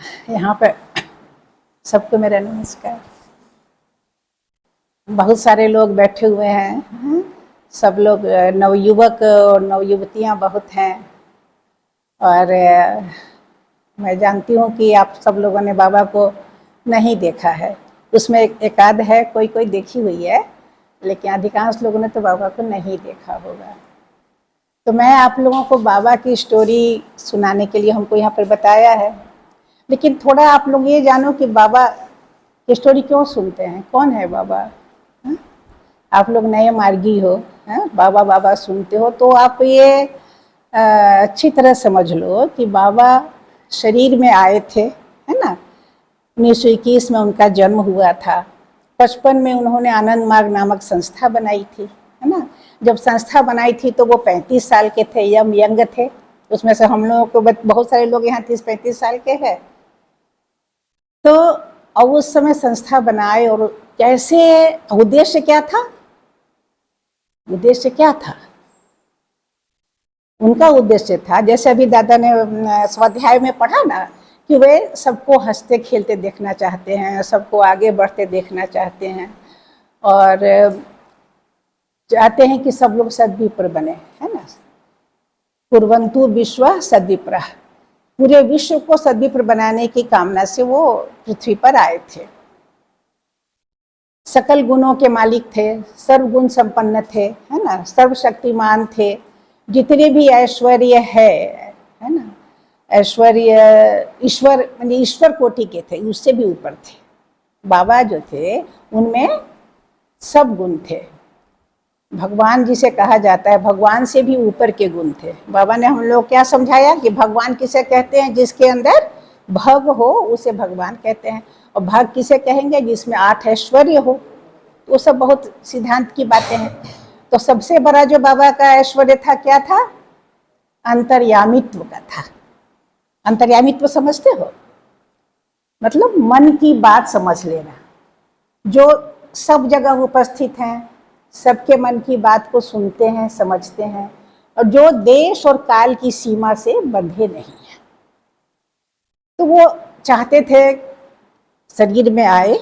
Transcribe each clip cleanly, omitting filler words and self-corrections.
यहाँ पर सबको मेरा नमस्कार। बहुत सारे लोग बैठे हुए हैं, सब लोग नवयुवक और नवयुवतियाँ बहुत हैं। और मैं जानती हूँ कि आप सब लोगों ने बाबा को नहीं देखा है, उसमें एक आध है, कोई कोई देखी हुई है, लेकिन अधिकांश लोगों ने तो बाबा को नहीं देखा होगा। तो मैं आप लोगों को बाबा की स्टोरी सुनाने के लिए हमको यहाँ पर बताया है, लेकिन थोड़ा आप लोग ये जानो कि बाबा की स्टोरी क्यों सुनते हैं, कौन है बाबा। है? आप लोग नए मार्गी हो, है? बाबा बाबा सुनते हो तो आप ये अच्छी तरह समझ लो कि बाबा शरीर में आए थे, है ना। 1921 में उनका जन्म हुआ था। 55 में उन्होंने आनंद मार्ग नामक संस्था बनाई थी, है ना। जब संस्था बनाई थी तो वो 35 साल के थे, यंग थे। उसमें से हम लोगों को बहुत सारे लोग यहाँ 30-35 साल के हैं। तो और उस समय संस्था बनाए, और कैसे, उद्देश्य क्या था, उद्देश्य क्या था उनका? उद्देश्य था, जैसे अभी दादा ने स्वाध्याय में पढ़ा ना, कि वे सबको हंसते खेलते देखना चाहते हैं, सबको आगे बढ़ते देखना चाहते हैं, और चाहते हैं कि सब लोग सद्विप्र बने, है ना। कुर्वन्तु विश्व सद्विप्र, पूरे विश्व को सद्विप्र बनाने की कामना से वो पृथ्वी पर आए थे। सकल गुणों के मालिक थे, सर्वगुण संपन्न थे, है ना, सर्वशक्तिमान थे। जितने भी ऐश्वर्य है ना, ऐश्वर्य ईश्वर माने ईश्वर कोटि के थे, उससे भी ऊपर थे। बाबा जो थे उनमें सब गुण थे। भगवान जिसे कहा जाता है, भगवान से भी ऊपर के गुण थे। बाबा ने हम लोग क्या समझाया कि भगवान किसे कहते हैं? जिसके अंदर भग हो उसे भगवान कहते हैं। और भग किसे कहेंगे? जिसमें 8 ऐश्वर्य हो। तो वो सब बहुत सिद्धांत की बातें हैं। तो सबसे बड़ा जो बाबा का ऐश्वर्य था, क्या था? अंतर्यामित्व का था। अंतर्यामित्व समझते हो? मतलब मन की बात समझ लेना, जो सब जगह उपस्थित हैं, सबके मन की बात को सुनते हैं, समझते हैं, और जो देश और काल की सीमा से बंधे नहीं है। तो वो चाहते थे शरीर में आए,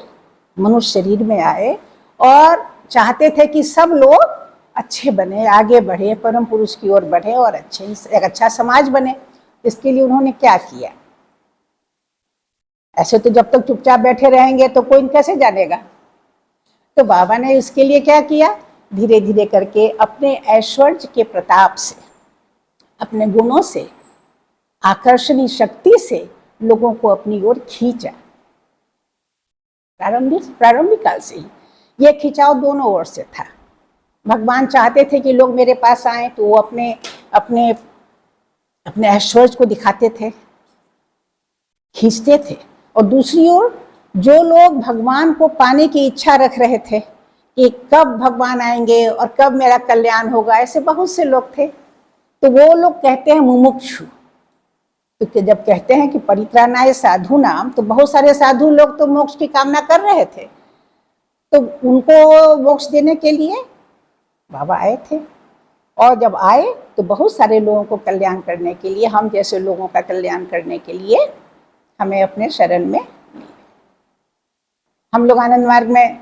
मनुष्य शरीर में आए, और चाहते थे कि सब लोग अच्छे बने, आगे बढ़े, परम पुरुष की ओर बढ़े, और एक अच्छा समाज बने। इसके लिए उन्होंने क्या किया? ऐसे तो जब तक चुपचाप बैठे रहेंगे तो कोई कैसे जानेगा। तो बाबा ने इसके लिए क्या किया? धीरे धीरे करके अपने ऐश्वर्य के प्रताप से, अपने गुणों से, आकर्षणी शक्ति से लोगों को अपनी ओर खींचा। प्रारंभिक काल से ही ये खिंचाव दोनों ओर से था। भगवान चाहते थे कि लोग मेरे पास आए, तो वो अपने अपने अपने ऐश्वर्य को दिखाते थे, खींचते थे। और दूसरी ओर जो लोग भगवान को पाने की इच्छा रख रहे थे कि कब भगवान आएंगे और कब मेरा कल्याण होगा, ऐसे बहुत से लोग थे। तो वो लोग कहते हैं मुमुक्षु। तो जब कहते हैं कि परित्राणाय साधु नाम, तो बहुत सारे साधु लोग तो मोक्ष की कामना कर रहे थे। तो उनको मोक्ष देने के लिए बाबा आए थे। और जब आए तो बहुत सारे लोगों को कल्याण करने के लिए, हम जैसे लोगों का कल्याण करने के लिए हमें अपने शरण में लिए। हम लोग आनंद मार्ग में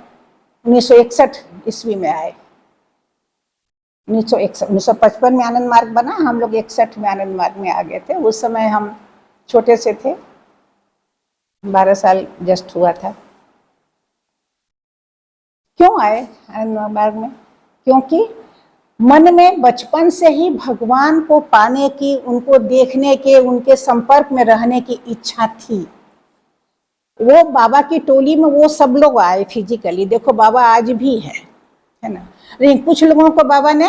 1961 ईस्वी में आए। 1955 में आनंद मार्ग बना, हम लोग 61 में आनंद मार्ग में आ गए थे। उस समय हम छोटे से थे, 12 साल जस्ट हुआ था। क्यों आए आनंद मार्ग में? क्योंकि मन में बचपन से ही भगवान को पाने की, उनको देखने के, उनके संपर्क में रहने की इच्छा थी। वो बाबा की टोली में वो सब लोग आए फिजिकली। देखो बाबा आज भी है ना। लेकिन कुछ लोगों को बाबा ने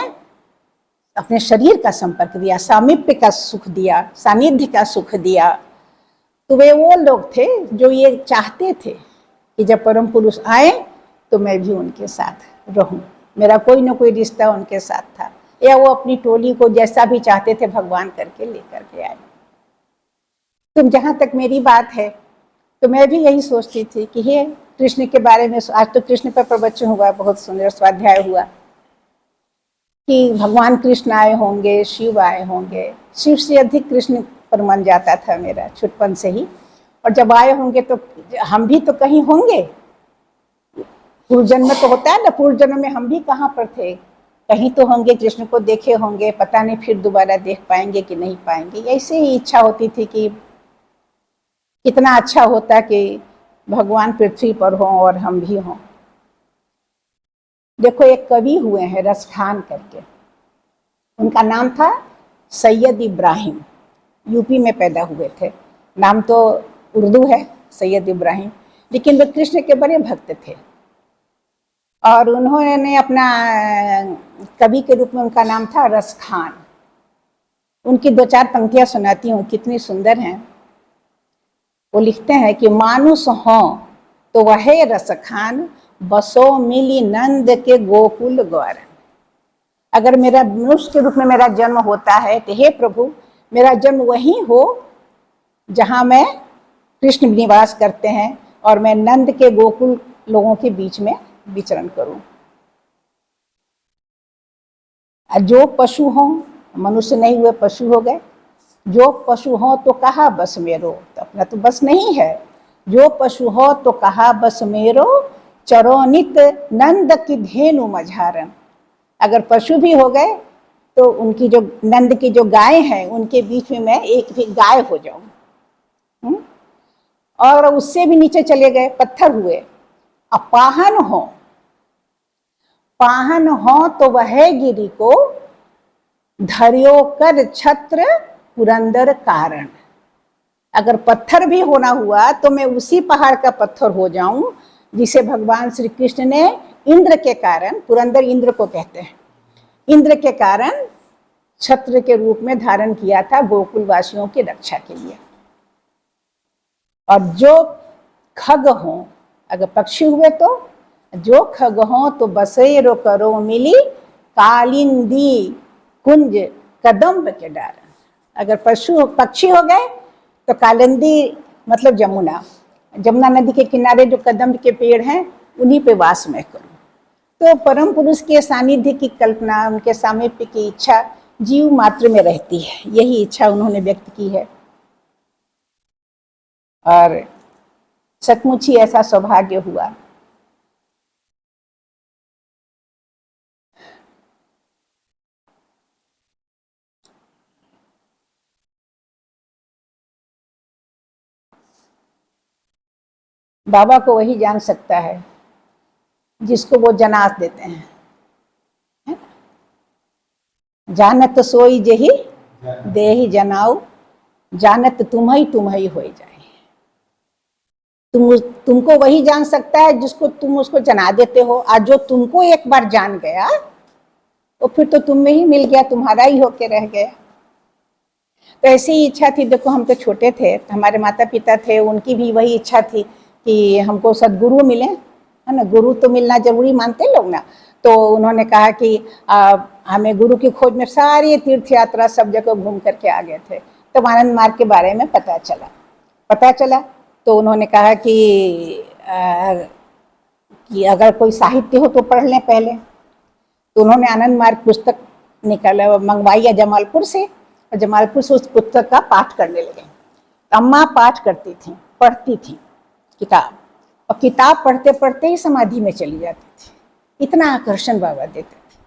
अपने शरीर का संपर्क दिया, सामीप्य का सुख दिया, सानिध्य का सुख दिया। तो वे वो लोग थे जो ये चाहते थे कि जब परम पुरुष आए तो मैं भी उनके साथ रहूं, मेरा कोई ना कोई रिश्ता उनके साथ था। या वो अपनी टोली को जैसा भी चाहते थे भगवान करके लेकर के आए। तुम जहाँ तक मेरी बात है, तो मैं भी यही सोचती थी कि हे कृष्ण के बारे में, आज तो कृष्ण पर प्रवचन हुआ, बहुत सुंदर स्वाध्याय हुआ कि भगवान कृष्ण आए होंगे, शिव आए होंगे। शिव से अधिक कृष्ण पर मन जाता था मेरा छुटपन से ही। और जब आए होंगे तो हम भी तो कहीं होंगे। पूर्व जन्म तो होता है ना, पूर्व जन्म में हम भी कहाँ पर थे, कहीं तो होंगे, कृष्ण को देखे होंगे, पता नहीं फिर दोबारा देख पाएंगे कि नहीं पाएंगे। ऐसे ही इच्छा होती थी कि कितना अच्छा होता कि भगवान पृथ्वी पर हों और हम भी हों। देखो एक कवि हुए हैं रसखान करके, उनका नाम था सैयद इब्राहिम, यूपी में पैदा हुए थे। नाम तो उर्दू है सैयद इब्राहिम, लेकिन वे कृष्ण के बड़े भक्त थे। और उन्होंने अपना कवि के रूप में उनका नाम था रसखान। उनकी दो चार पंक्तियां सुनाती हूँ, कितनी सुंदर हैं। वो लिखते हैं कि मानुष हो तो वह रसखान, बसो मिली नंद के गोकुल गौर। अगर मेरा मनुष्य के रूप में मेरा जन्म होता है तो हे प्रभु मेरा जन्म वहीं हो जहाँ मैं कृष्ण निवास करते हैं और मैं नंद के गोकुल लोगों के बीच में विचरण करूं। जो पशु हों, मनुष्य नहीं हुए पशु हो गए, जो पशु हो तो कहा बस मेरो, तो अपना तो बस नहीं है। जो पशु हो तो कहा बस मेरो, चरोनित नंद की धेनु मझारन। अगर पशु भी हो गए तो उनकी जो नंद की जो गाय हैं उनके बीच में मैं एक भी गाय हो जाऊं। और उससे भी नीचे चले गए, पत्थर हुए। अपाहन हो, पाहन हो तो वह गिरी को, धरियो कर छत्र पुरंदर कारण। अगर पत्थर भी होना हुआ तो मैं उसी पहाड़ का पत्थर हो जाऊं जिसे भगवान श्री कृष्ण ने इंद्र के कारण, पुरंदर इंद्र को कहते हैं, इंद्र के कारण छत्र के रूप में धारण किया था गोकुल वासियों की रक्षा के लिए। और जो खग हों, अगर पक्षी हुए तो जो खग हों तो बसेरो करो मिली, कालिंदी कुंज कदम्ब के डार। अगर पक्षी हो गए तो कालिंदी मतलब जमुना, जमुना नदी के किनारे जो कदम्ब के पेड़ हैं उन्हीं पे वास में करूं। तो परम पुरुष के सानिध्य की कल्पना, उनके सामीप्य की इच्छा जीव मात्र में रहती है। यही इच्छा उन्होंने व्यक्त की है और सचमुच ही ऐसा सौभाग्य हुआ। बाबा को वही जान सकता है जिसको वो जनात देते हैं, है? जानत सोई जही देहि जनाऊ, जानत तुम ही हो जाए। तुमको वही जान सकता है जिसको तुम उसको जना देते हो। आज जो तुमको एक बार जान गया तो फिर तो तुम में ही मिल गया, तुम्हारा ही होके रह गया। तो ऐसी ही इच्छा थी। देखो हम तो छोटे थे, हमारे माता पिता थे, उनकी भी वही इच्छा थी कि हमको सदगुरु मिले, है ना। गुरु तो मिलना जरूरी मानते लोग ना। तो उन्होंने कहा कि हमें गुरु की खोज में सारी तीर्थ यात्रा सब जगह घूम करके आ गए थे। तब आनंद मार्ग के बारे में पता चला तो उन्होंने कहा कि अगर कोई साहित्य हो तो पढ़ लें पहले। तो उन्होंने आनंद मार्ग पुस्तक निकाला, मंगवाई है जमालपुर से, और जमालपुर से उस पुस्तक का पाठ करने लगे। अम्मा पाठ करती थी, पढ़ती थी किताब, और किताब पढ़ते पढ़ते ही समाधि में चली जाती थी। इतना आकर्षण बाबा देते थे,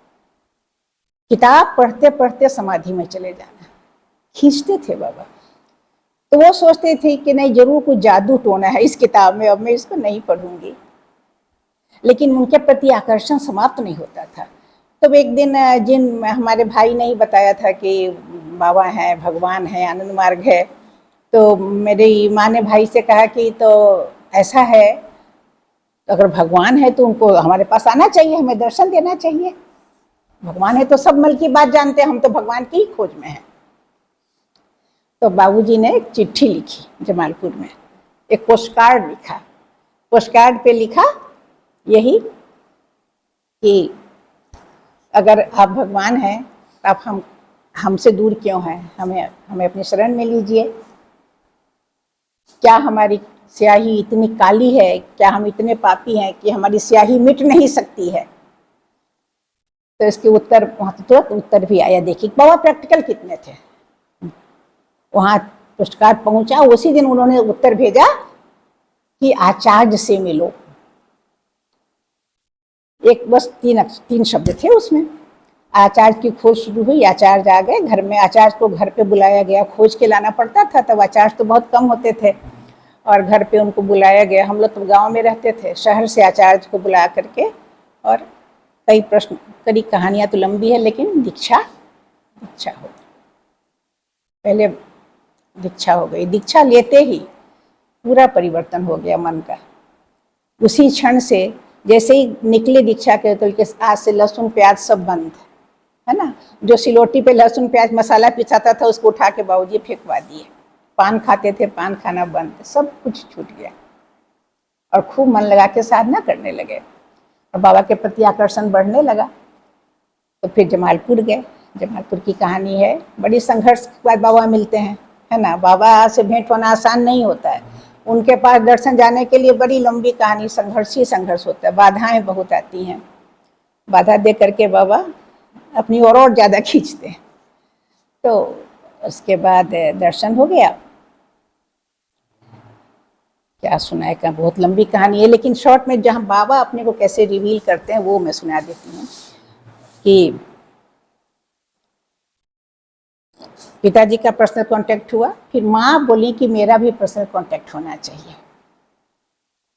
किताब पढ़ते पढ़ते समाधि में चले जाना, खींचते थे बाबा। तो वो सोचते थे कि नहीं जरूर कुछ जादू टोना है इस किताब में, अब मैं इसको नहीं पढ़ूंगी। लेकिन उनके प्रति आकर्षण समाप्त नहीं होता था। तो एक दिन जिन हमारे भाई ने ही बताया था कि बाबा हैं, भगवान है, आनंद मार्ग है, तो मेरी माँ ने भाई से कहा कि तो ऐसा है, अगर भगवान है तो उनको हमारे पास आना चाहिए, हमें दर्शन देना चाहिए। भगवान है तो सब मल की बात जानते हैं, हम तो भगवान की ही खोज में हैं। तो बाबूजी ने एक चिट्ठी लिखी जमालपुर में, एक पोस्टकार्ड लिखा। पोस्टकार्ड पे लिखा यही कि अगर आप भगवान हैं तो आप हमसे दूर क्यों हैं, हमें अपनी शरण में लीजिए। क्या हमारी स्याही इतनी काली है, क्या हम इतने पापी हैं कि हमारी स्याही मिट नहीं सकती है। तो इसके उत्तर वहाँ तुरंत उत्तर भी आया। देखिए बाबा प्रैक्टिकल कितने थे। वहाँ पोस्टकार्ड पहुंचा, उसी दिन उन्होंने उत्तर भेजा कि आचार्य से मिलो। एक बस तीन शब्द थे उसमें। आचार्य की खोज शुरू हुई, आचार्य आ गए घर में, आचार्य को घर पे बुलाया गया, खोज के लाना पड़ता था, तब आचार्य तो बहुत कम होते थे, और घर पे उनको बुलाया गया। हम लोग तो गांव में रहते थे, शहर से आचार्य को बुला करके, और कई प्रश्न, कई कहानियां तो लंबी है, लेकिन दीक्षा हो, पहले दीक्षा हो गई। दीक्षा लेते ही पूरा परिवर्तन हो गया मन का। उसी क्षण से जैसे ही निकले दीक्षा के, तो आज से लहसुन प्याज सब बंद है ना। जो सिलोटी पे लहसुन प्याज मसाला पिसाता था, उसको उठा के बाबूजी फेंकवा दिए। पान खाते थे, पान खाना बंद, सब कुछ छूट गया, और खूब मन लगा के साधना करने लगे, और बाबा के प्रति आकर्षण बढ़ने लगा। तो फिर जमालपुर गए। जमालपुर की कहानी है, बड़ी संघर्ष के बाद बाबा मिलते हैं, है ना। बाबा से भेंट होना आसान नहीं होता है, उनके पास दर्शन जाने के लिए बड़ी लंबी कहानी, संघर्ष ही संघर्ष होता है, बाधाएं बहुत आती हैं। बाधा दे करके बाबा अपनी और ज़्यादा खींचते हैं। तो उसके बाद दर्शन हो गया। क्या सुनाए का, बहुत लंबी कहानी है, लेकिन शॉर्ट में जहाँ बाबा अपने को कैसे रिवील करते हैं वो मैं सुना देती हूँ। कि पिताजी का पर्सनल कांटेक्ट हुआ, फिर माँ बोली कि मेरा भी पर्सनल कांटेक्ट होना चाहिए।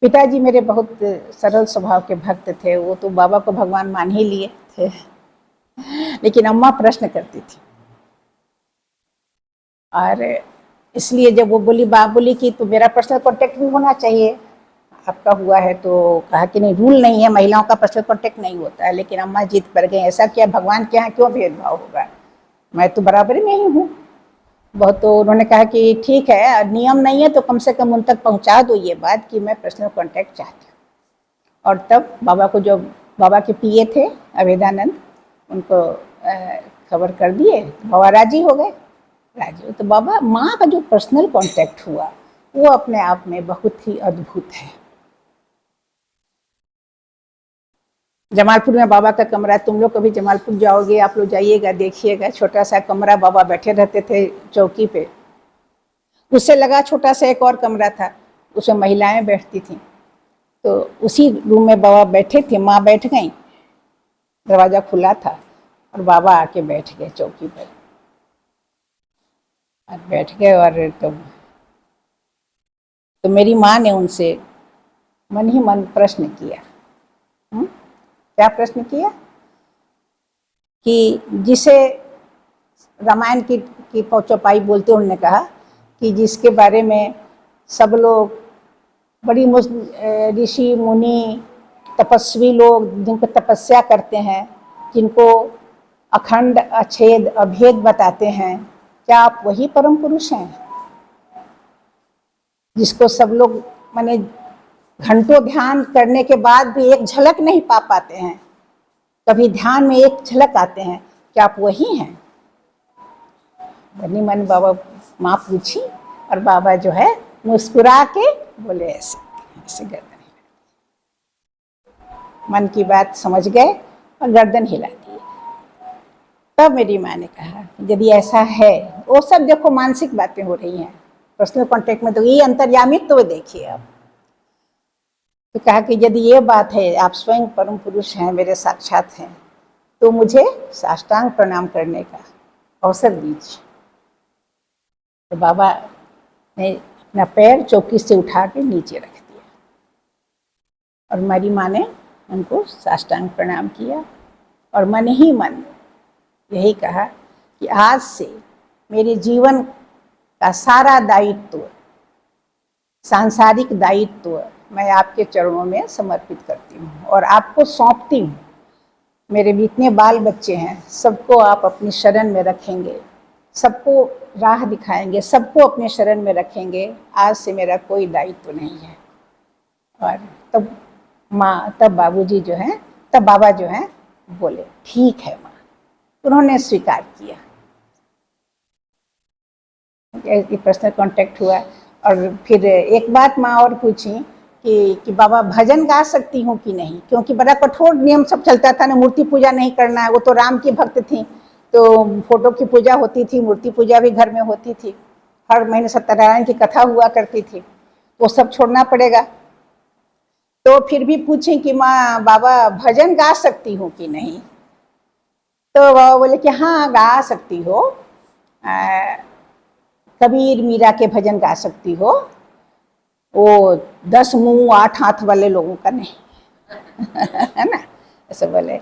पिताजी मेरे बहुत सरल स्वभाव के भक्त थे, वो तो बाबा को भगवान मान ही लिए थे, लेकिन अम्मा प्रश्न करती थी। और इसलिए जब वो बोली, बाप बोली कि तो मेरा पर्सनल कांटेक्ट भी होना चाहिए, आपका हुआ है, तो कहा कि नहीं, रूल नहीं है, महिलाओं का पर्सनल कांटेक्ट नहीं होता है। लेकिन अम्मा जीत पर गई, ऐसा क्या, भगवान के यहाँ क्यों भेदभाव होगा, मैं तो बराबरी में ही हूँ। बहुत तो उन्होंने कहा कि ठीक है, नियम नहीं है तो कम से कम उन तक पहुँचा दो ये बात कि मैं पर्सनल कांटेक्ट चाहती हूँ। और तब बाबा को, जो बाबा के पिए थे अभेदानंद, उनको खबर कर दिए, बाबा राजी हो गए। राजी हो तो बाबा, माँ का जो पर्सनल कांटेक्ट हुआ वो अपने आप में बहुत ही अद्भुत है। जमालपुर में बाबा का कमरा, तुम लोग कभी जमालपुर जाओगे, आप लोग जाइएगा, देखिएगा, छोटा सा कमरा, बाबा बैठे रहते थे चौकी पे। उससे लगा छोटा सा एक और कमरा था, उसमें महिलाएं बैठती थीं। तो उसी रूम में बाबा बैठे थे, माँ बैठ गई, दरवाज़ा खुला था और बाबा आके बैठ गए चौकी पर, और बैठ गए। और तो मेरी माँ ने उनसे मन ही मन प्रश्न किया। क्या प्रश्न किया? कि जिसे रामायण की चौपाई बोलते, उन्होंने कहा कि जिसके बारे में सब लोग, बड़ी ऋषि मुनि तपस्वी लोग जिनको तपस्या करते हैं, जिनको अखंड अछेद अभेद बताते हैं, क्या आप वही परम पुरुष हैं जिसको सब लोग माने घंटों ध्यान करने के बाद भी एक झलक नहीं पा पाते हैं, कभी ध्यान में एक झलक आते हैं, क्या आप वही हैं? बनी मन बाबा माँ पूछी, और बाबा जो है मुस्कुरा के बोले, ऐसे ऐसे गर्दन हिला, मन की बात समझ गए और गर्दन हिला दी। तब मेरी माँ ने कहा यदि ऐसा है, वो सब देखो मानसिक बातें हो रही हैं, पर्सनल कांटेक्ट में तो ये अंतर्यामित तो देखिए आप। तो कहा कि यदि ये बात है, आप स्वयं परम पुरुष हैं, मेरे साक्षात हैं, तो मुझे साष्टांग प्रणाम करने का अवसर दीजिए। तो बाबा ने अपना पैर चौकी से उठा के नीचे रख दिया, और मेरी माँ ने उनको साष्टांग प्रणाम किया, और मन ही मन यही कहा कि आज से मेरे जीवन का सारा दायित्व, सांसारिक दायित्व मैं आपके चरणों में समर्पित करती हूँ और आपको सौंपती हूँ। मेरे भी इतने बाल बच्चे हैं, सबको आप अपनी शरण में रखेंगे, सबको राह दिखाएंगे, सबको अपने शरण में रखेंगे। आज से मेरा कोई दायित्व नहीं है। और तब बाबूजी जो हैं, तब बाबा जो हैं बोले, ठीक है माँ। उन्होंने स्वीकार किया। पर्सनल कांटेक्ट हुआ। और फिर एक बात माँ और पूछी कि बाबा भजन गा सकती हूँ कि नहीं, क्योंकि बड़ा कठोर नियम सब चलता था ना, मूर्ति पूजा नहीं करना है। वो तो राम की भक्त थी, तो फोटो की पूजा होती थी, मूर्ति पूजा भी घर में होती थी। हर महीने सत्यनारायण की कथा हुआ करती थी, वो सब छोड़ना पड़ेगा। तो फिर भी पूछें कि माँ बाबा भजन गा सकती हूँ कि नहीं, तो बाबा बोले कि हाँ गा सकती हो, कबीर मीरा के भजन गा सकती हो, वो 10 मुंह 8 हाथ वाले लोगों का नहीं है ना। ऐसे बोले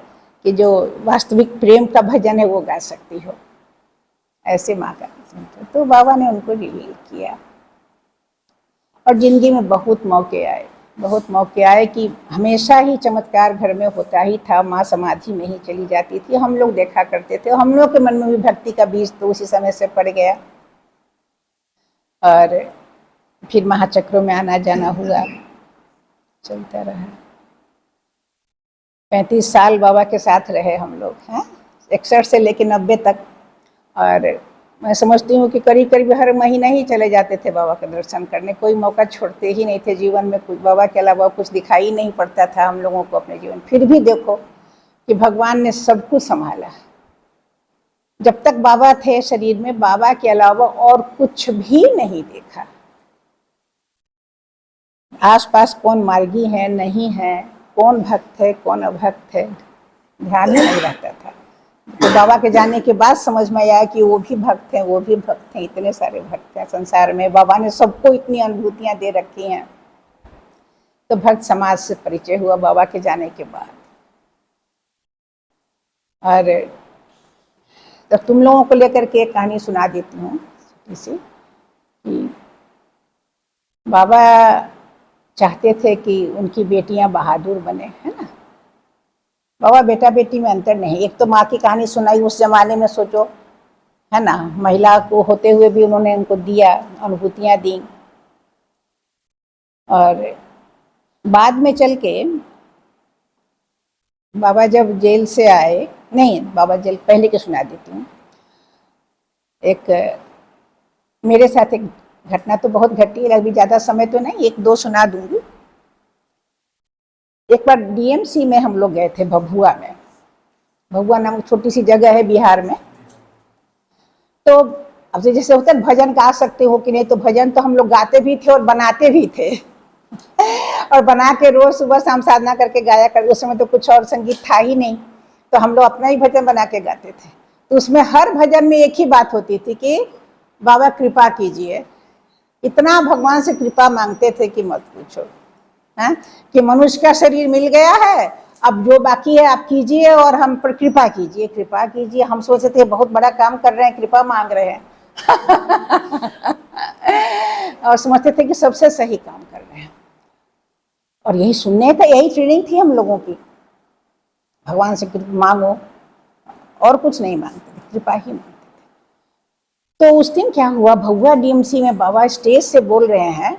कि जो वास्तविक प्रेम का भजन है वो गा सकती हो, ऐसे माँ का। तो बाबा ने उनको रिवील किया। और जिंदगी में बहुत मौके आए कि हमेशा ही चमत्कार घर में होता ही था। माँ समाधि में ही चली जाती थी, हम लोग देखा करते थे, हम लोग के मन में भी भक्ति का बीज तो उसी समय से पड़ गया। और फिर महाचक्रों में आना जाना हुआ, चलता रहा। 35 साल बाबा के साथ रहे हम लोग हैं, 61 से लेकर 90 तक। और मैं समझती हूँ कि करीब करीब हर महीना ही चले जाते थे बाबा का दर्शन करने, कोई मौका छोड़ते ही नहीं थे। जीवन में कुछ बाबा के अलावा कुछ दिखाई नहीं पड़ता था हम लोगों को अपने जीवन। फिर भी देखो कि भगवान ने सब कुछ संभाला। जब तक बाबा थे शरीर में, बाबा के अलावा और कुछ भी नहीं देखा। आसपास कौन मार्गी है नहीं है, कौन भक्त है कौन अभक्त है, ध्यान ही नहीं रहता था। तो बाबा के जाने के बाद समझ में आया कि वो भी भक्त हैं, वो भी भक्त हैं, इतने सारे भक्त हैं संसार में। बाबा ने सबको इतनी अनुभूतियां दे रखी हैं। तो भक्त समाज से परिचय हुआ बाबा के जाने के बाद। और तो तुम लोगों को लेकर के एक कहानी सुना देती हूँ इसी कि बाबा चाहते थे कि उनकी बेटियां बहादुर बने, है ना। बाबा बेटा बेटी में अंतर नहीं। एक तो माँ की कहानी सुनाई, उस जमाने में सोचो, है ना, महिला को होते हुए भी उन्होंने उनको दिया, अनुभूतियां दी। और बाद में चल के बाबा जब जेल से आए, नहीं बाबा जेल पहले की सुना देती हूँ। एक मेरे साथ एक घटना तो बहुत घटी है, अभी ज़्यादा समय तो नहीं, 1-2 सुना दूंगी। एक बार डीएमसी में हम लोग गए थे, भभुआ में। भभुआ नाम छोटी सी जगह है बिहार में। तो अब जैसे होता है भजन गा सकते हो कि नहीं, तो भजन तो हम लोग गाते भी थे और बनाते भी थे और बना के रोज सुबह शाम साधना करके गाया कर। उस समय तो कुछ और संगीत था ही नहीं, तो हम लोग अपना ही भजन बना के गाते थे। तो उसमें हर भजन में एक ही बात होती थी कि बाबा कृपा कीजिए। इतना भगवान से कृपा मांगते थे कि मत पूछो, है कि मनुष्य का शरीर मिल गया है, अब जो बाकी है आप कीजिए और हम पर कृपा कीजिए, कृपा कीजिए। हम सोचते थे बहुत बड़ा काम कर रहे हैं, कृपा मांग रहे हैं और समझते थे कि सबसे सही काम कर रहे हैं। और यही सुनने का, यही ट्रेनिंग थी हम लोगों की, भगवान से कृपा मांगो और कुछ नहीं मांगते थे, कृपा ही मांगते थे। तो उस दिन क्या हुआ, भभुआ डीएमसी में बाबा स्टेज से बोल रहे हैं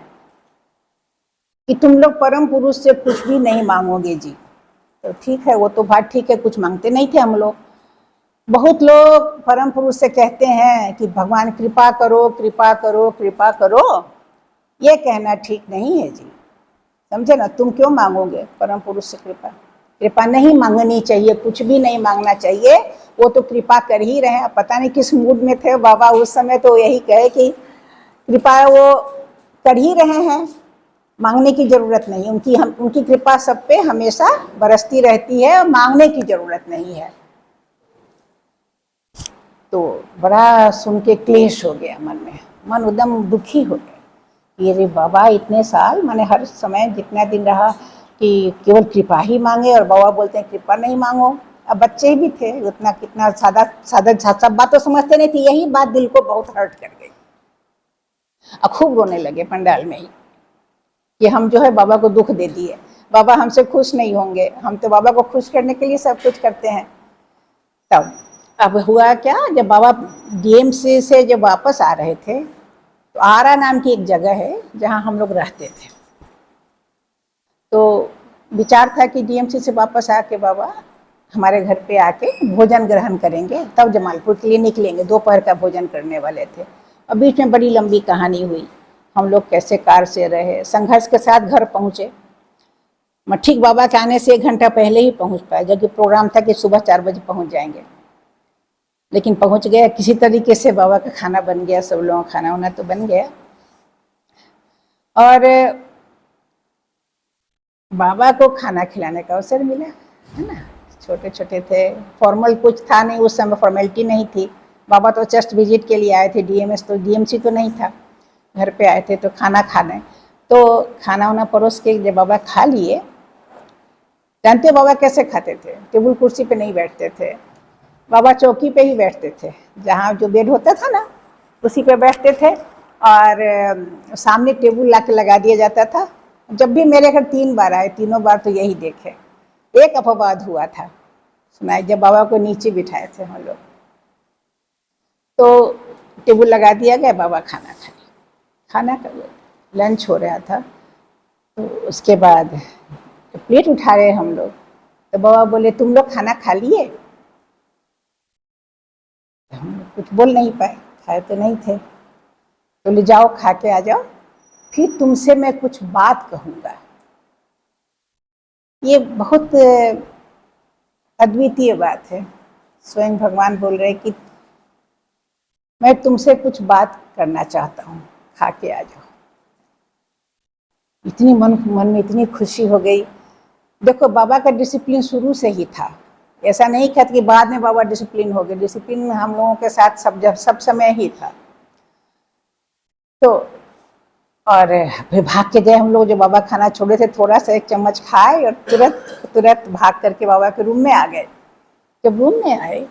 कि तुम लोग परम पुरुष से कुछ भी नहीं मांगोगे जी। तो ठीक है, वो तो बात ठीक है, कुछ मांगते नहीं थे हम लोग। बहुत लोग परम पुरुष से कहते हैं कि भगवान कृपा करो कृपा करो कृपा करो। ये कहना ठीक नहीं है जी, समझे ना। तुम क्यों मांगोगे परम पुरुष से कृपा? कृपा नहीं मांगनी चाहिए, कुछ भी नहीं मांगना चाहिए। वो तो कृपा कर ही रहे हैं। पता नहीं किस मूड में थे बाबा उस समय, तो यही कहे कि कृपा वो कर ही रहे हैं, मांगने की जरूरत नहीं। उनकी कृपा सब पे हमेशा बरसती रहती है और मांगने की जरूरत नहीं है। तो बड़ा सुन के क्लेश हो गया मन में, मन एकदम दुखी हो गया। ये रे बाबा इतने साल, मैंने हर समय जितना दिन रहा कि केवल कृपा ही मांगे, और बाबा बोलते हैं कृपा नहीं मांगो। अब बच्चे भी थे, उतना कितना सादा सादा सब बात तो समझते नहीं थे। यही बात दिल को बहुत हर्ट कर गई। अब खूब रोने लगे पंडाल में ही कि हम जो है बाबा को दुख दे दिए, बाबा हमसे खुश नहीं होंगे। हम तो बाबा को खुश करने के लिए सब कुछ करते हैं। तब अब हुआ क्या, जब बाबा डीएमसी से जब वापस आ रहे थे, तो आरा नाम की एक जगह है जहाँ हम लोग रहते थे। तो विचार था कि डीएमसी से वापस आके बाबा हमारे घर पे आके भोजन ग्रहण करेंगे, तब जमालपुर के लिए निकलेंगे। दोपहर का भोजन करने वाले थे। और बीच में बड़ी लंबी कहानी हुई, हम लोग कैसे कार से रहे, संघर्ष के साथ घर पहुँचे। मैं ठीक बाबा के आने से 1 घंटा पहले ही पहुँच पाया, जबकि प्रोग्राम था कि सुबह 4 बजे पहुँच जाएंगे। लेकिन पहुंच गया किसी तरीके से, बाबा का खाना बन गया, सब लोगों का खाना वाना तो बन गया। और बाबा को खाना खिलाने का अवसर मिला, है ना। छोटे छोटे थे, फॉर्मल कुछ था नहीं उस समय, फॉर्मेलिटी नहीं थी। बाबा तो जस्ट विजिट के लिए आए थे, डीएमएस तो डीएमसी तो नहीं था, घर पे आए थे तो खाना खाने। तो खाना वाना परोस के जब बाबा खा लिए, जानते बाबा कैसे खाते थे? टेबल कुर्सी पे नहीं बैठते थे, बाबा चौकी पे ही बैठते थे, जहाँ जो बेड होता था ना उसी पे बैठते थे। और सामने टेबल ला के लगा दिया जाता था। जब भी मेरे घर 3 बार आए, तीनों बार तो यही देखे। एक अपवाद हुआ था, सुनाए, जब बाबा को नीचे बिठाए थे हम लोग, तो टेबल लगा दिया गया, बाबा खाना खाए। खाना का लंच हो रहा था, तो उसके बाद प्लेट उठा रहे हम लोग, तो बाबा बोले तुम लोग खाना खा लिए? हम लोग कुछ बोल नहीं पाए, खाए तो नहीं थे। तो ले जाओ खा के आ जाओ, फिर तुमसे मैं कुछ बात कहूँगा। ये बहुत अद्वितीय बात है। स्वयं भगवान बोल रहे कि मैं तुमसे कुछ बात करना चाहता हूँ, खा के आ जाओ। इतनी मन में इतनी खुशी हो गई। देखो बाबा का डिसिप्लिन शुरू से ही था, ऐसा नहीं कहते कि बाद में बाबा डिसिप्लिन हो गए। डिसिप्लिन हम लोगों के साथ सब समय ही था। तो और फिर भाग के गए हम लोग, जो बाबा खाना छोड़े थे, थोड़ा सा 1 चम्मच खाए और तुरंत भाग करके बाबा के रूम में आ गए। जब रूम में आए,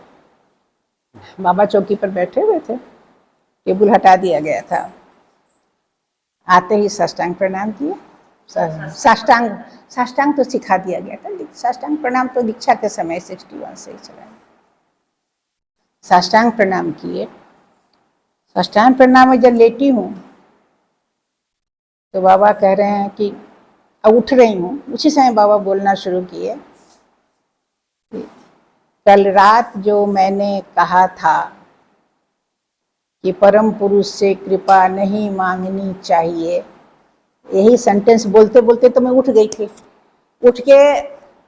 बाबा चौकी पर बैठे हुए थे, टेबल हटा दिया गया था। आते ही साष्टांग प्रणाम किए। साष्टांग तो सिखा दिया गया था, साष्टांग प्रणाम तो दीक्षा के समय 61 से ही चला। साष्टांग प्रणाम किए। साष्टांग प्रणाम में जब लेटी हूँ तो बाबा कह रहे हैं कि अब उठ रही हूँ, उसी समय बाबा बोलना शुरू किए, कल रात जो मैंने कहा था कि परम पुरुष से कृपा नहीं मांगनी चाहिए, यही सेंटेंस बोलते बोलते तो मैं उठ गई थी। उठ के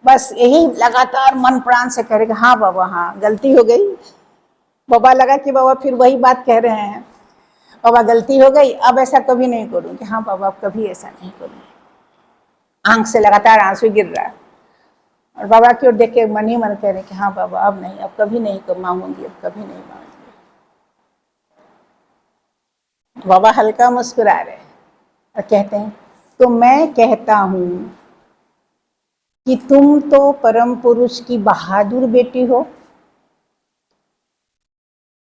बस यही लगातार मन प्राण से कह रहे कि हाँ बाबा, हाँ गलती हो गई। बाबा लगा कि बाबा फिर वही बात कह रहे हैं, बाबा गलती हो गई, अब ऐसा कभी नहीं करूँगी। हाँ बाबा, अब कभी ऐसा नहीं करूँगी। आंख से लगातार आंसू गिर रहा है, और बाबा की ओर देख के मन ही मन कह रहे कि हाँ बाबा, अब नहीं, अब कभी नहीं मांगूंगी, अब कभी नहीं मांगूंगी। बाबा हल्का मुस्कुरा रहे और कहते हैं, तो मैं कहता हूँ कि तुम तो परम पुरुष की बहादुर बेटी हो,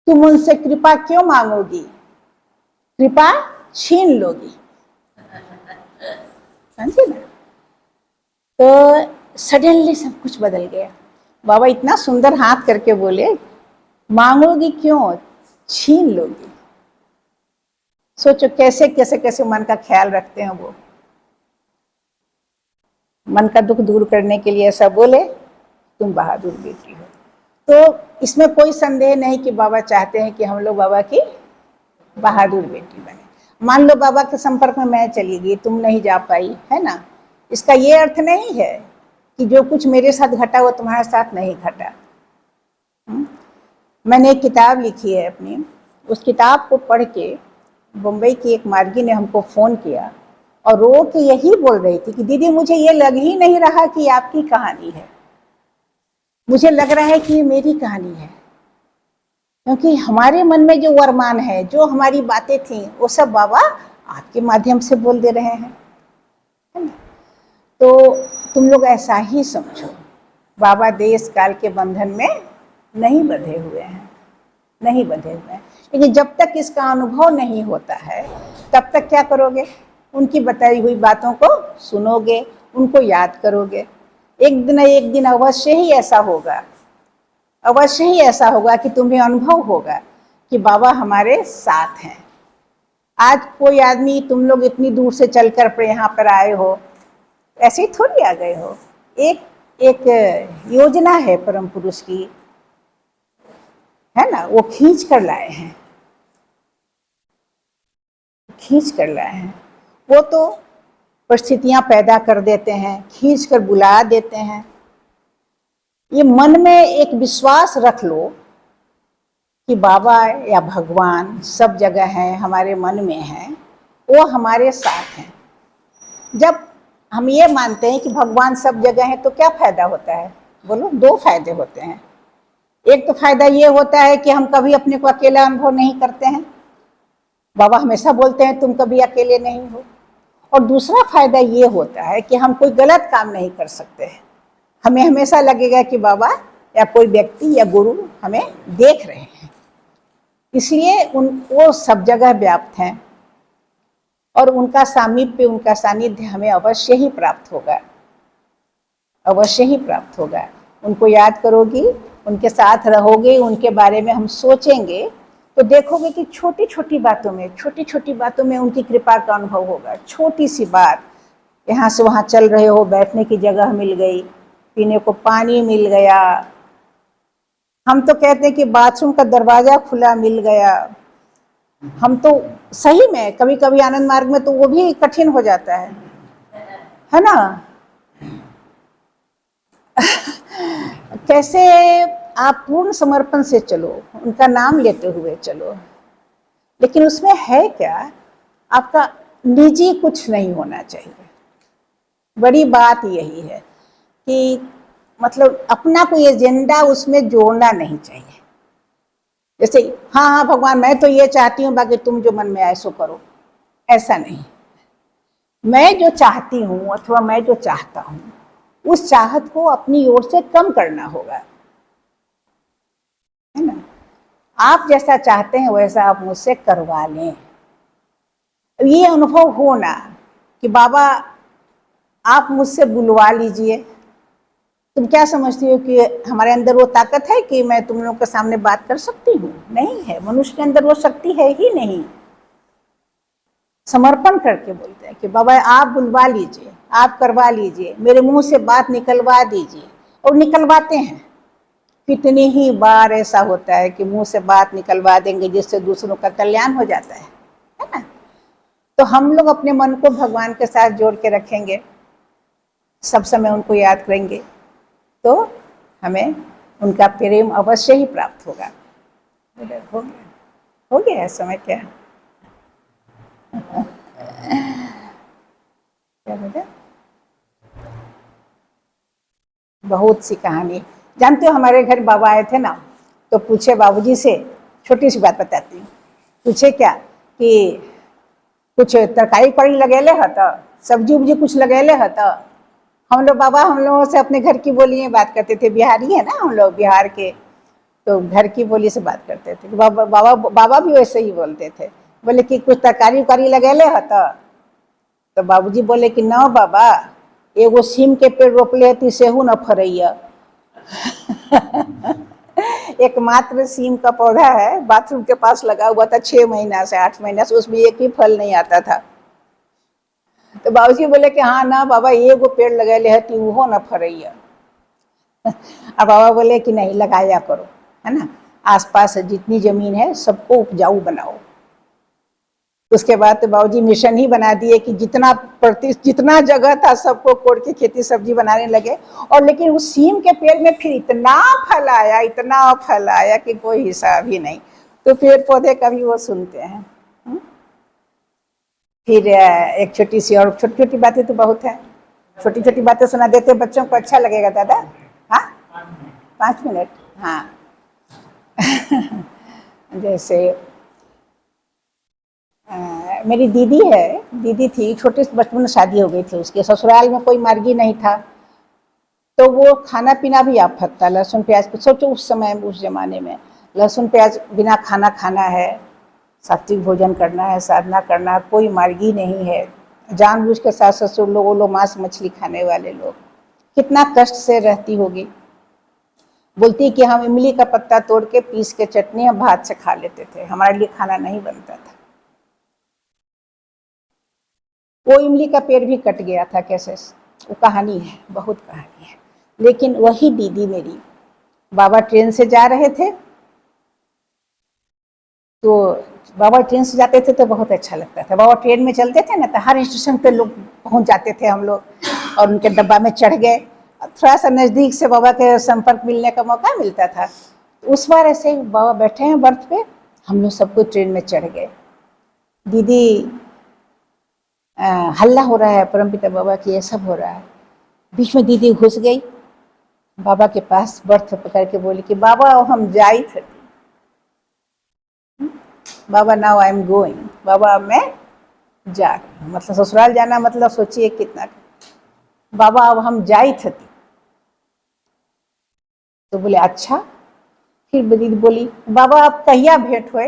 तुम उनसे कृपा क्यों मांगोगी? कृपा छीन लोगी। समझे ना? तो सडनली सब कुछ बदल गया। बाबा इतना सुंदर हाथ करके बोले, मांगोगी क्यों, छीन लोगी। सोचो कैसे कैसे कैसे मन का ख्याल रखते हैं वो। मन का दुख दूर करने के लिए ऐसा बोले, तुम बहादुर बेटी हो। तो इसमें कोई संदेह नहीं कि बाबा चाहते हैं कि हम लोग बाबा की बहादुर बेटी बने। मान लो बाबा के संपर्क में मैं चली गई, तुम नहीं जा पाई, है ना, इसका ये अर्थ नहीं है कि जो कुछ मेरे साथ घटा वो तुम्हारे साथ नहीं घटा। मैंने एक किताब लिखी है अपनी, उस किताब को पढ़ के मुंबई की एक मार्गी ने हमको फ़ोन किया और रो के यही बोल रही थी कि दीदी मुझे ये लग ही नहीं रहा कि आपकी कहानी है, मुझे लग रहा है कि ये मेरी कहानी है। क्योंकि हमारे मन में जो वरमान है, जो हमारी बातें थी, वो सब बाबा आपके माध्यम से बोल दे रहे हैं, है ना। तो तुम लोग ऐसा ही समझो, बाबा देश काल के बंधन में नहीं बंधे हुए हैं, नहीं बंधे हुए हैं। लेकिन जब तक इसका अनुभव नहीं होता है, तब तक क्या करोगे? उनकी बताई हुई बातों को सुनोगे, उनको याद करोगे। एक दिन अवश्य ही ऐसा होगा, अवश्य ही ऐसा होगा कि तुम्हें अनुभव होगा कि बाबा हमारे साथ हैं। आज कोई आदमी, तुम लोग इतनी दूर से चलकर यहाँ पर आए हो, ऐसे ही थोड़ी आ गए हो। एक योजना है परम पुरुष की, है ना, वो खींच कर लाए हैं, खींच कर लाए हैं। वो तो परिस्थितियां पैदा कर देते हैं, खींच कर बुला देते हैं। ये मन में एक विश्वास रख लो कि बाबा या भगवान सब जगह हैं, हमारे मन में हैं, वो हमारे साथ हैं। जब हम ये मानते हैं कि भगवान सब जगह है तो क्या फायदा होता है? बोलो, दो फायदे होते हैं। एक तो फायदा ये होता है कि हम कभी अपने को अकेला अनुभव नहीं करते हैं, बाबा हमेशा बोलते हैं तुम कभी अकेले नहीं हो। और दूसरा फायदा ये होता है कि हम कोई गलत काम नहीं कर सकते हैं, हमें हमेशा लगेगा कि बाबा या कोई व्यक्ति या गुरु हमें देख रहे हैं। इसलिए वो सब जगह व्याप्त हैं और उनका सामीप्य, उनका सानिध्य हमें अवश्य ही प्राप्त होगा, अवश्य ही प्राप्त होगा। उनको याद करोगी, उनके साथ रहोगे, उनके बारे में हम सोचेंगे तो देखोगे कि छोटी छोटी बातों में उनकी कृपा का अनुभव होगा। छोटी सी बात, यहाँ से वहाँ चल रहे हो, बैठने की जगह मिल गई, पीने को पानी मिल गया, हम तो कहते हैं कि बाथरूम का दरवाजा खुला मिल गया। हम तो सही में कभी कभी आनंद मार्ग में तो वो भी कठिन हो जाता है ना। कैसे आप पूर्ण समर्पण से चलो, उनका नाम लेते हुए चलो, लेकिन उसमें है क्या, आपका निजी कुछ नहीं होना चाहिए। बड़ी बात यही है कि मतलब अपना कोई एजेंडा उसमें जोड़ना नहीं चाहिए। जैसे हाँ हाँ भगवान मैं तो ये चाहती हूँ, बाकी तुम जो मन में आए सो करो, ऐसा नहीं। मैं जो चाहती हूँ अथवा मैं जो चाहता हूँ, उस चाहत को अपनी ओर से कम करना होगा, है ना। आप जैसा चाहते हैं वैसा आप मुझसे करवा लें। ये अनुभव होना कि बाबा आप मुझसे बुलवा लीजिए। तुम क्या समझती हो कि हमारे अंदर वो ताकत है कि मैं तुम लोगों के सामने बात कर सकती हूँ? नहीं है, मनुष्य के अंदर वो शक्ति है ही नहीं। समर्पण करके बोलते हैं कि बाबा आप बुलवा लीजिए, आप करवा लीजिए, मेरे मुंह से बात निकलवा दीजिए। और निकलवाते हैं। कितनी ही बार ऐसा होता है कि मुंह से बात निकलवा देंगे जिससे दूसरों का कल्याण हो जाता है ना। तो हम लोग अपने मन को भगवान के साथ जोड़ के रखेंगे, सब समय उनको याद करेंगे, तो हमें उनका प्रेम अवश्य ही प्राप्त होगा। हो गया समय क्या? क्या बेटा? बहुत सी कहानी जानते हो। हमारे घर बाबा आए थे ना, तो पूछे बाबूजी से, छोटी सी बात बताती हूँ। पूछे क्या कि कुछ तरकारी पड़ी लगेले है तो सब्जी उब्जी कुछ लगेले है तो हम लोग बाबा हम लोगों से अपने घर की बोली में बात करते थे। बिहारी है ना हम लोग, बिहार के, तो घर की बोली से बात करते थे। बाबा भी वैसे ही बोलते थे। बोले कि कुछ तरकारी उकारी लगेले है तो बाबूजी बोले कि ना बाबा, एगो सीम के पेड़ रोपले थी सेहू न फरैया। एकमात्र सीम का पौधा है, बाथरूम के पास लगा हुआ था 6 महीना से 8 महीना से, उसमें एक भी फल नहीं आता था। तो बाबूजी बोले कि हाँ ना बाबा, एगो पेड़ लगेले है थी वो न फरैया। अब बाबा बोले कि नहीं, लगाया करो, है ना। आसपास जितनी जमीन है सबको उपजाऊ बनाओ। उसके बाद तो बाबूजी मिशन ही बना दिए कि जितना जगह था सबको कोड़ के खेती सब्जी बनाने लगे। और लेकिन उस सीम के पेड़ में फिर इतना फल आया कि कोई हिसाब ही नहीं। तो पेड़ पौधे कभी वो सुनते हैं। फिर एक छोटी सी और, छोटी छोटी बातें तो बहुत है, छोटी छोटी बातें सुना देते बच्चों को, अच्छा लगेगा दादा। हाँ 5 मिनट, हाँ। जैसे मेरी दीदी है, दीदी थी, छोटे बचपन में शादी हो गई थी उसके, ससुराल में कोई मार्गी नहीं था, तो वो खाना पीना भी आफत था। लहसुन प्याज, सोचो उस समय उस जमाने में लहसुन प्याज बिना खाना है, सात्विक भोजन करना है, साधना करना है, कोई मार्गी नहीं है। जानबूझ के सास ससुर लोग, वो लोग मांस मछली खाने वाले लोग, कितना कष्ट से रहती होगी। बोलती कि हम इमली का पत्ता तोड़ के पीस के चटनी हम भात से खा लेते थे, हमारे लिए खाना नहीं बनता था। वो इमली का पेड़ भी कट गया था कैसे, वो कहानी है, बहुत कहानी है। लेकिन वही दीदी मेरी, बाबा ट्रेन से जा रहे थे, तो बाबा ट्रेन से जाते थे तो बहुत अच्छा लगता था। बाबा ट्रेन में चलते थे ना, तो हर स्टेशन पे लोग पहुंच जाते थे हम लोग, और उनके डब्बा में चढ़ गए। थोड़ा सा नज़दीक से बाबा के संपर्क मिलने का मौका मिलता था। उस बार ऐसे ही बाबा बैठे हैं बर्थ पे, हम लोग सब कोई ट्रेन में चढ़ गए। दीदी हल्ला हो रहा है परमपिता बाबा की, ये सब हो रहा है। बीच में दीदी घुस गई बाबा के पास, बर्थ पकड़ के बोली कि बाबा हम जाई थे। बाबा नाउ आई एम गोइंग, बाबा अब मैं जा रही हूँ। मतलब ससुराल जाना मतलब सोचिए कितना। बाबा अब हम जाई थे। तो बोले अच्छा। फिर दीदी बोली बाबा अब कहिया भेंट हुए,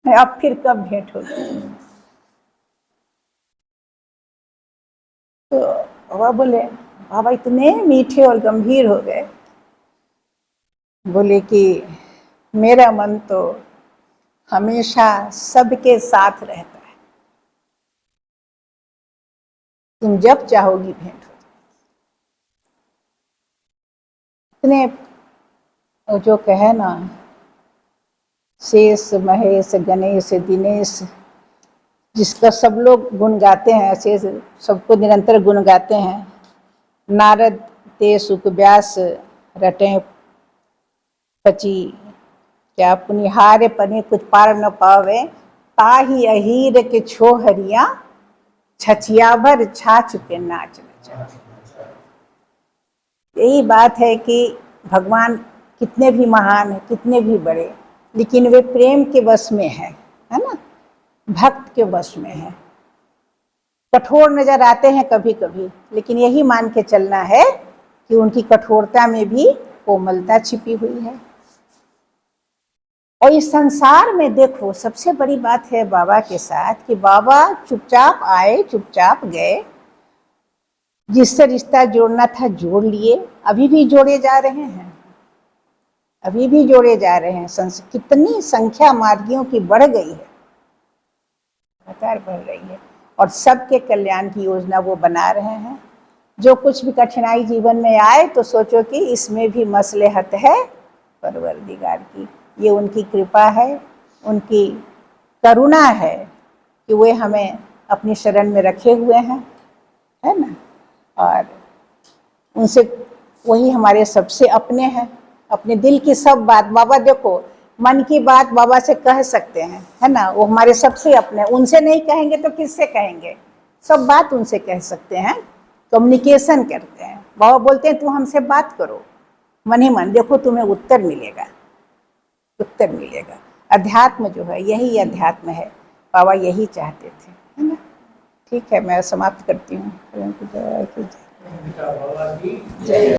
अब फिर कब भेंट होगी। तो बाबा बोले, बाबा इतने मीठे और गंभीर हो गए, बोले कि मेरा मन तो हमेशा सबके साथ रहता है, तुम जब चाहोगी भेंट हो। इतने जो कहे ना, शेष महेश गणेश दिनेश, जिसका सब लोग गुण गाते हैं, ऐसे सबको निरंतर गुण गाते हैं। नारद ते सुख व्यास रटे पची, क्या पुनिहारे पने कुछ पार न पावे, ताही अहीर के छोहरिया छछिया भर छाछ के नाच नचा। यही बात है कि भगवान कितने भी महान है, कितने भी बड़े, लेकिन वे प्रेम के वश में है ना, भक्त के वश में है। कठोर नजर आते हैं कभी कभी, लेकिन यही मान के चलना है कि उनकी कठोरता में भी कोमलता छिपी हुई है। और इस संसार में देखो सबसे बड़ी बात है बाबा के साथ कि बाबा चुपचाप आए, चुपचाप गए, जिससे रिश्ता जोड़ना था जोड़ लिए, अभी भी जोड़े जा रहे हैं, अभी भी जोड़े जा रहे हैं। कितनी संख्या मार्गियों की बढ़ गई है, लगातार बढ़ रही है, और सबके कल्याण की योजना वो बना रहे हैं। जो कुछ भी कठिनाई जीवन में आए तो सोचो कि इसमें भी मसलहत है परवरदिगार की, ये उनकी कृपा है, उनकी करुणा है कि वे हमें अपनी शरण में रखे हुए हैं, है ना। और उनसे वही हमारे सबसे अपने हैं, अपने दिल की सब बात बाबा, देखो मन की बात बाबा से कह सकते हैं, है ना, वो हमारे सबसे अपने। उनसे नहीं कहेंगे तो किससे कहेंगे, सब बात उनसे कह सकते हैं, कम्युनिकेशन करते हैं। बाबा बोलते हैं तू हमसे बात करो मन ही मन, देखो तुम्हें उत्तर मिलेगा, उत्तर मिलेगा। अध्यात्म जो है यही अध्यात्म है, बाबा यही चाहते थे, है ना। ठीक है, मैं समाप्त करती हूँ। जय।